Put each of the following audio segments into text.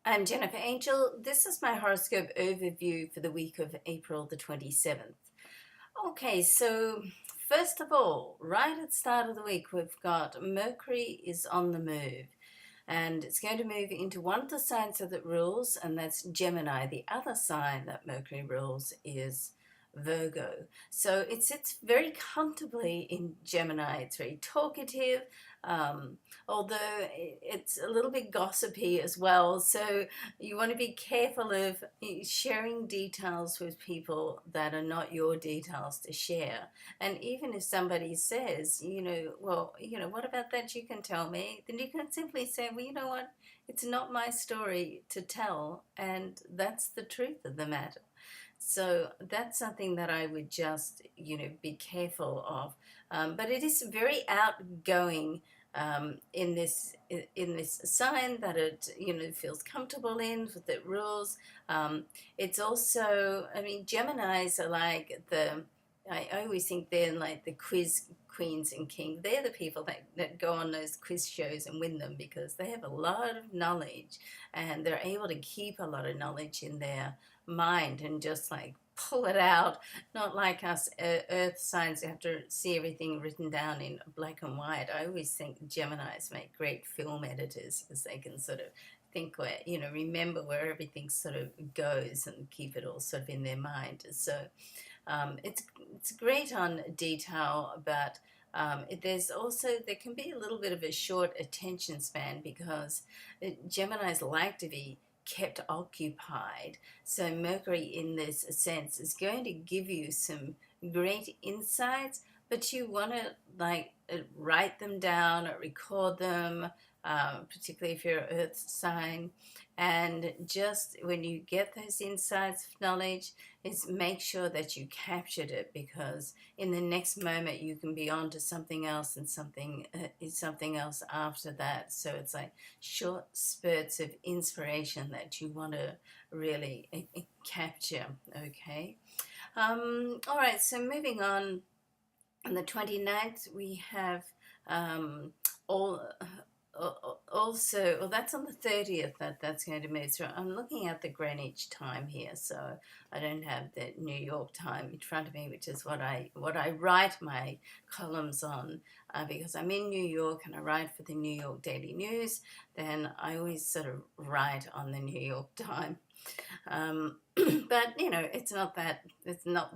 I'm Jennifer Angel. This is my horoscope overview for the week of April the 27th. Okay, so first of all, right at the start of the week, we've got Mercury is on the move and it's going to move into one of the signs that it rules, and that's Gemini. The other sign that Mercury rules is Virgo. So it sits very comfortably in Gemini. It's very talkative, um, although it's a little bit gossipy as well. So you want to be careful of sharing details with people that are not your details to share. And even if somebody says, what about that you can tell me, then you can simply say, well, you know what, it's not my story to tell, and that's the truth of the matter. So that's something that I would just, be careful of. But it is very outgoing in this sign that it feels comfortable in with the rules. It's also, I mean, Gemini's are like I always think they're like the quiz queens and kings. They're the people that go on those quiz shows and win them because they have a lot of knowledge and they're able to keep a lot of knowledge in their mind and just like pull it out, not like us earth signs who have to see everything written down in black and white. I always think Geminis make great film editors because they can sort of think where, remember where everything sort of goes and keep it all sort of in their mind. So it's great on detail, but there can be a little bit of a short attention span because Geminis like to be kept occupied. So Mercury, in this sense, is going to give you some great insights, but you want to write them down or record them, particularly if you're an Earth sign. And just when you get those insights of knowledge, is make sure that you captured it, because in the next moment you can be on to something else and something else after that. So it's like short spurts of inspiration that you want to really capture. Okay. All right, so moving on the 29th we have all also, well, that's on the 30th that's going to move through. I'm looking at the Greenwich time here, so I don't have the New York time in front of me, which is what I write my columns on, because I'm in New York and I write for the New York Daily News. Then I always sort of write on the New York time. But it's not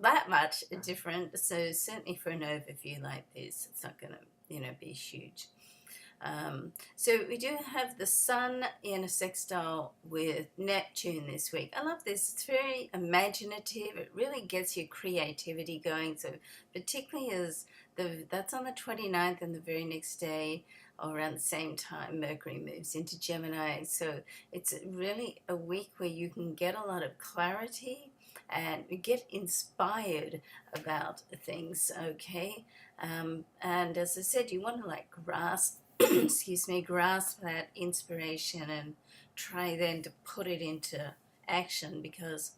that much different. So certainly for an overview like this, it's not going to be huge. So we do have the Sun in a sextile with Neptune this week. I love this. It's very imaginative. It really gets your creativity going. So particularly as that's on the 29th, and the very next day, or around the same time, Mercury moves into Gemini. So it's really a week where you can get a lot of clarity and get inspired about things, okay? And as I said, you want to grasp grasp that inspiration and try then to put it into action, because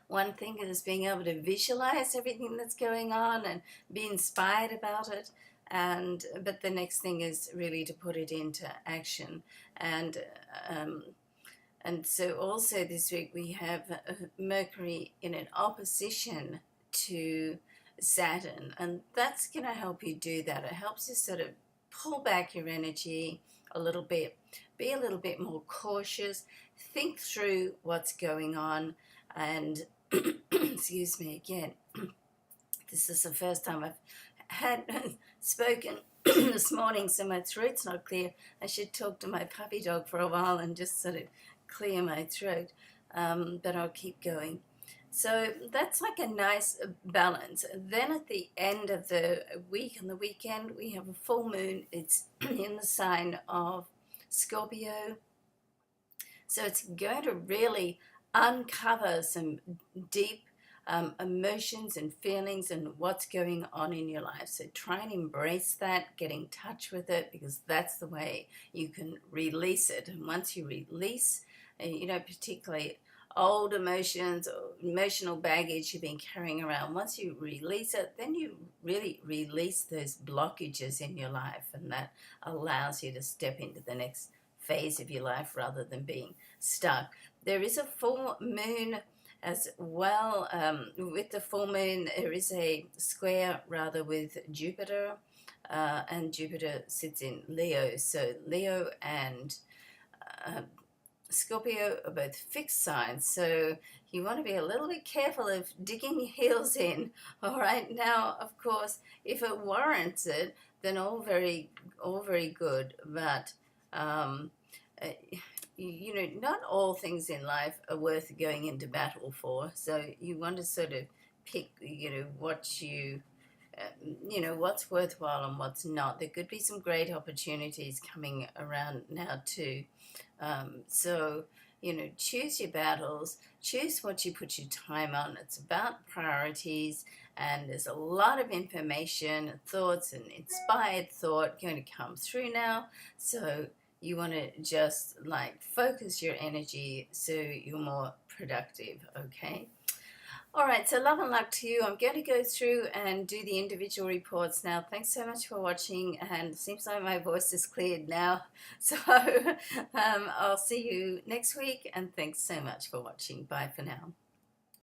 one thing is being able to visualize everything that's going on and be inspired about it, but the next thing is really to put it into action. And so also this week we have Mercury in an opposition to Saturn, and that's going to help you do that. It helps you sort of pull back your energy a little bit, be a little bit more cautious, think through what's going on, and excuse me again, this is the first time I've had spoken this morning, so my throat's not clear. I should talk to my puppy dog for a while and just sort of clear my throat, but I'll keep going. So that's like a nice balance. Then at the end of the week, on the weekend, we have a full moon. It's in the sign of Scorpio. So it's going to really uncover some deep emotions and feelings and what's going on in your life. So try and embrace that, get in touch with it, because that's the way you can release it. And once you release, particularly old emotions or emotional baggage you've been carrying around, once you release it, then you really release those blockages in your life, and that allows you to step into the next phase of your life rather than being stuck. There is a full moon as well. With the full moon, there is a square rather with Jupiter, and Jupiter sits in Leo. So Leo and uh, Scorpio are both fixed signs, so you want to be a little bit careful of digging your heels in. All right, now, of course, if it warrants it, then all very good. But um, uh, you know, not all things in life are worth going into battle for. So you want to sort of pick, you know, you know, what's worthwhile and what's not. There could be some great opportunities coming around now too. So, you know, choose your battles, choose what you put your time on. It's about priorities, and there's a lot of information, thoughts, and inspired thought going to come through now. So, you want to just like focus your energy so you're more productive, okay? All right, so love and luck to you. I'm going to go through and do the individual reports now. Thanks so much for watching, and it seems like my voice is cleared now. So I'll see you next week, and thanks so much for watching. Bye for now.